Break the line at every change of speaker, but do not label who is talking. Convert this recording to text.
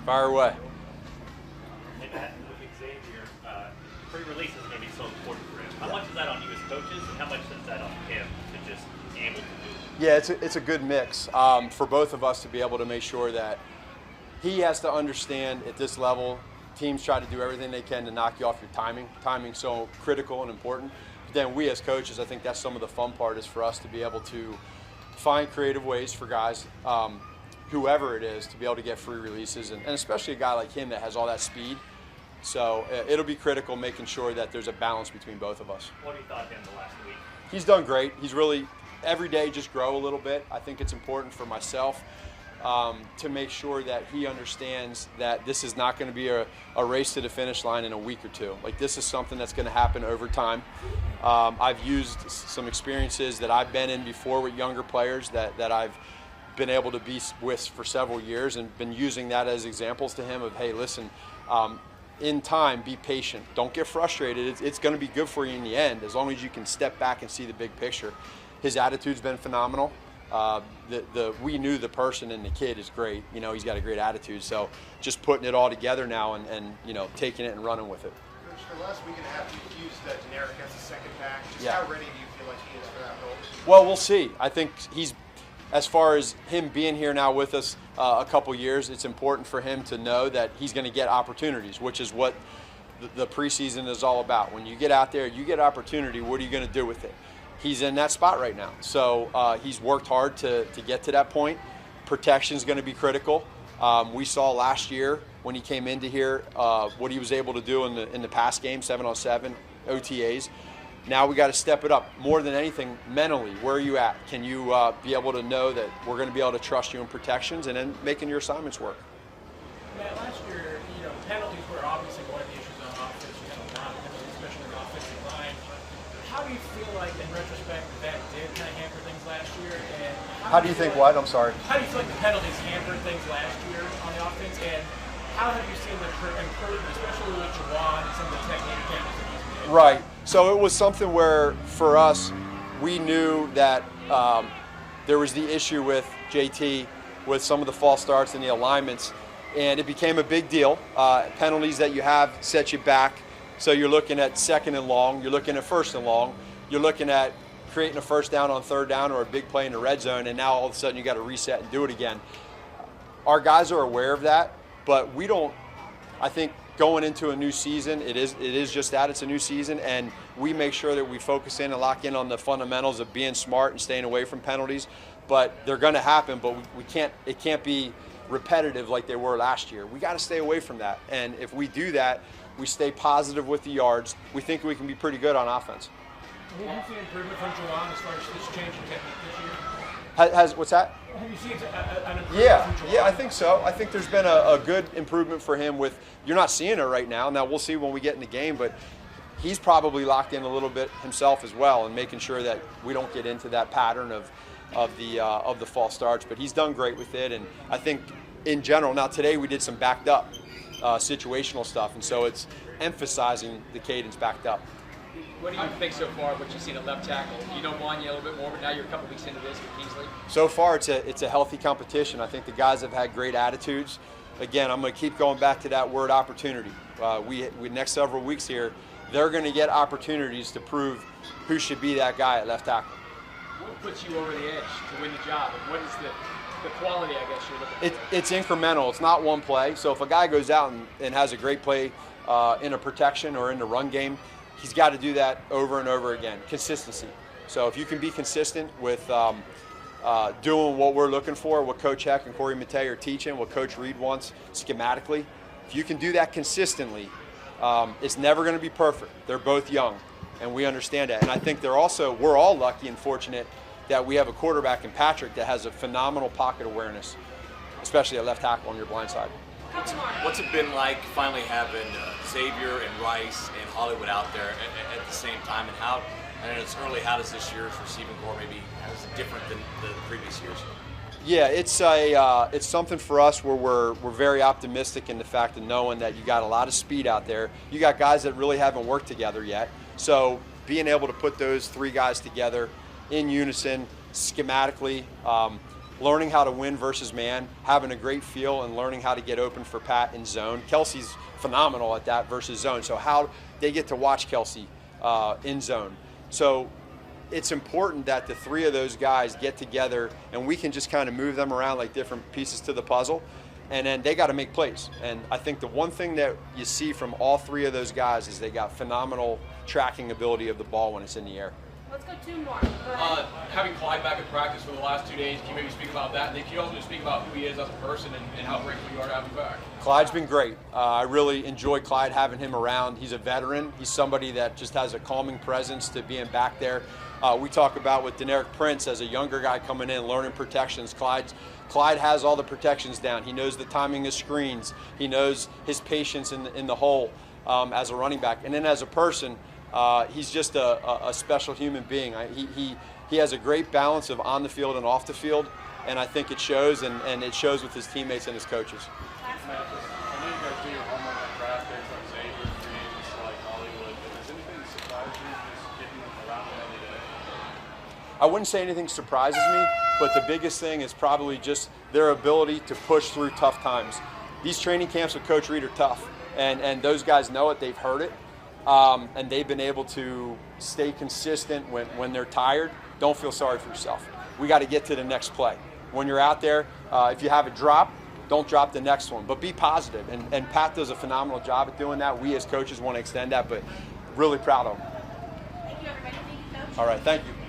Fire away.
Hey Matt, with Xavier, pre-release is going to be so important for him. How much is that on you as coaches, and how much is that on him to just be able to do?
Yeah, it's a good mix for both of us to be able to make sure that he has to understand at this level, teams try to do everything they can to knock you off your timing. Timing's so critical and important. But then we as coaches, I think that's some of the fun part is for us to be able to find creative ways for guys, whoever it is, to be able to get free releases, and especially a guy like him that has all that speed. So it'll be critical making sure that there's a balance between both of us.
What have you thought of him the last week?
He's done great. He's really, every day just grow a little bit. I think it's important for myself to make sure that he understands that this is not going to be a race to the finish line in a week or two. Like, this is something that's going to happen over time. I've used some experiences that I've been in before with younger players that I've been able to be with for several years, and been using that as examples to him of, hey, listen, in time, be patient. Don't get frustrated. It's going to be good for you in the end, as long as you can step back and see the big picture. His attitude's been phenomenal. We knew the person, and the kid is great. You know, he's got a great attitude. So just putting it all together now and you know, taking it and running with it.
Coach, the last week and a half, you've used Generic as a second back. Just
Yeah.
how ready do you feel like he is for that role?
Well, we'll see. I think he's, as far as him being here now with us a couple years, it's important for him to know that he's going to get opportunities, which is what the preseason is all about. When you get out there, you get opportunity, what are you going to do with it? He's in that spot right now. So he's worked hard to get to that point. Protection is going to be critical. We saw last year when he came into here what he was able to do in the pass game, 7-on-7, OTAs. Now we got to step it up more than anything mentally. Where are you at? Can you be able to know that we're going to be able to trust you in protections and then making your assignments work?
Matt, last year, penalties were obviously one of the issues on offense. You had a lot of penalties, especially on the offensive line. How do you feel like, in retrospect, that did kind of hamper things last year? And
How do you think what? I'm sorry.
How do you feel like the penalties hampered things last year on the offense? And how have you seen the improvement, especially with Juwan and some of the technique changes that he's made?
Right. So it was something where, for us, we knew that there was the issue with JT with some of the false starts and the alignments, and it became a big deal. Penalties that you have set you back. So you're looking at 2nd and long, you're looking at 1st and long, you're looking at creating a first down on 3rd down or a big play in the red zone, and now all of a sudden you got to reset and do it again. Our guys are aware of that, but we don't, I think, going into a new season, it is just that, it's a new season, and we make sure that we focus in and lock in on the fundamentals of being smart and staying away from penalties. But they're going to happen, but it can't be repetitive like they were last year. We got to stay away from that, and if we do that, we stay positive with the yards, we think we can be pretty good on offense.
Have you seen improvement from Juwan as far as this change in technique this year?
What's that?
Have you seen an improvement from Juwan?
Yeah, I think so. I think there's been a good improvement for him with, you're not seeing it right now. Now we'll see when we get in the game, but he's probably locked in a little bit himself as well and making sure that we don't get into that pattern of the false starts. But he's done great with it, and I think in general, now today we did some backed up situational stuff, and so it's emphasizing the cadence backed up.
What do you think so far, what you've seen at left tackle? You know Wanya a little bit more, but now you're a couple weeks into this with Kingsley.
So far, it's a healthy competition. I think the guys have had great attitudes. Again, I'm going to keep going back to that word opportunity. We next several weeks here, they're going to get opportunities to prove who should be that guy at left tackle.
What puts you over the edge to win the job, and what is the quality, I guess, you're looking for?
It's incremental. It's not one play. So if a guy goes out and has a great play in a protection or in the run game, he's got to do that over and over again. Consistency. So if you can be consistent with doing what we're looking for, what Coach Heck and Corey Matei are teaching, what Coach Reed wants schematically, if you can do that consistently, it's never going to be perfect. They're both young, and we understand that. And I think we're all lucky and fortunate that we have a quarterback in Patrick that has a phenomenal pocket awareness, especially at left tackle on your blind side.
What's it been like finally having Xavier and Rice and Hollywood out there at the same time, and how? I know it's early. How does this year's receiving corps maybe is it different than the previous years?
Yeah, it's something for us where we're very optimistic in the fact of knowing that you got a lot of speed out there. You got guys that really haven't worked together yet, so being able to put those three guys together in unison schematically. learning how to win versus man, having a great feel, and learning how to get open for Pat in zone. Kelsey's phenomenal at that versus zone. So how they get to watch Kelsey in zone. So it's important that the three of those guys get together and we can just kind of move them around like different pieces to the puzzle. And then they got to make plays. And I think the one thing that you see from all three of those guys is they got phenomenal tracking ability of the ball when it's in the air.
Let's go 2 more. Go ahead.
Having Clyde back in practice for the last 2 days, can you maybe speak about that? And then can you also just speak about who he is as a person and how grateful you are to have him back?
Clyde's been great. I really enjoy Clyde having him around. He's a veteran. He's somebody that just has a calming presence to being back there. We talk about with Deneric Prince as a younger guy coming in, learning protections. Clyde has all the protections down. He knows the timing of screens. He knows his patience in the hole as a running back. And then as a person, he's just a special human being. He has a great balance of on the field and off the field, and I think it shows, and it shows with his teammates and his coaches.
Last one.
I know you guys do your homework on draft picks like Xavier, free agents like Hollywood, but has anything surprised you just getting around it every day?
I wouldn't say anything surprises me, but the biggest thing is probably just their ability to push through tough times. These training camps with Coach Reed are tough, and those guys know it. They've heard it, and they've been able to stay consistent when they're tired. Don't feel sorry for yourself. We got to get to the next play. When you're out there, if you have a drop, don't drop the next one, but be positive. And Pat does a phenomenal job at doing that. We as coaches want to extend that, but really proud of him.
Thank you, everybody. Thank you, Coach.
All right, thank you.